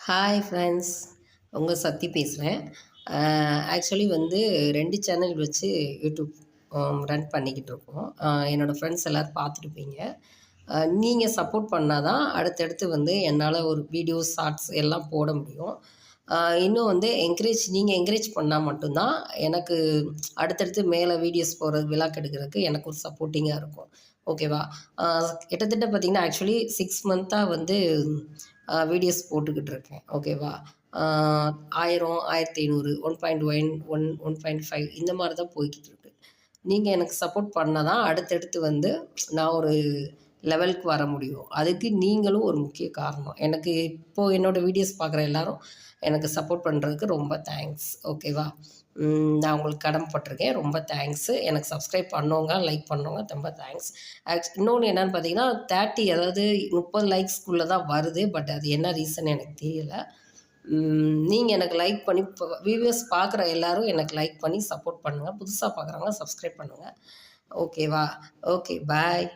Hi friends, உங்கள் சத்தி பேசுகிறேன். Actually வந்து 2 சேனல் வச்சு யூடியூப் ரன் பண்ணிக்கிட்டு இருக்கோம். என்னோடய ஃப்ரெண்ட்ஸ் எல்லோரும் பார்த்துருப்பீங்க. நீங்கள் சப்போர்ட் பண்ணால் தான் அடுத்தடுத்து வந்து என்னால் ஒரு வீடியோஸ், ஷார்ட்ஸ் எல்லாம் போட முடியும். இன்னும் வந்து நீங்கள் என்கரேஜ் பண்ணால் மட்டும்தான் எனக்கு அடுத்தடுத்து மேலே வீடியோஸ் போடுறது, விழாக்கு எடுக்கிறதுக்கு எனக்கு ஒரு சப்போர்ட்டிங்காக இருக்கும். ஓகேவா? கிட்டத்தட்ட பார்த்திங்கன்னா ஆக்சுவலி 6 மந்த்தாக வந்து வீடியோஸ் போட்டுக்கிட்டு இருக்கேன். ஓகேவா? 1000, 1500, 1.1, 1.5 இந்த மாதிரி தான் போய்க்கிட்டு இருக்கு. நீங்கள் எனக்கு சப்போர்ட் பண்ணால் தான் அடுத்தடுத்து வந்து நான் ஒரு லெவலுக்கு வர முடியும். அதுக்கு நீங்களும் ஒரு முக்கிய காரணம். எனக்கு இப்போது என்னோடய வீடியோஸ் பார்க்குற எல்லோரும் எனக்கு சப்போர்ட் பண்ணுறதுக்கு ரொம்ப தேங்க்ஸ். ஓகேவா? நான் உங்களுக்கு கடமைப்பட்டிருக்கேன். ரொம்ப தேங்க்ஸு. எனக்கு சப்ஸ்கிரைப் பண்ணவங்க, லைக் பண்ணவங்க ரொம்ப தேங்க்ஸ். இன்னொன்று என்னென்னு பார்த்தீங்கன்னா 30 அதாவது 30 லைக்ஸ்க்குள்ளே தான் வருது. பட் அது என்ன ரீசன் எனக்கு தெரியல. நீங்கள் எனக்கு லைக் பண்ணி வீடியோஸ் பார்க்குற எல்லோரும் எனக்கு லைக் பண்ணி சப்போர்ட் பண்ணுங்கள். புதுசாக பார்க்குறவங்க சப்ஸ்கிரைப் பண்ணுங்கள். ஓகேவா? ஓகே, பாய்.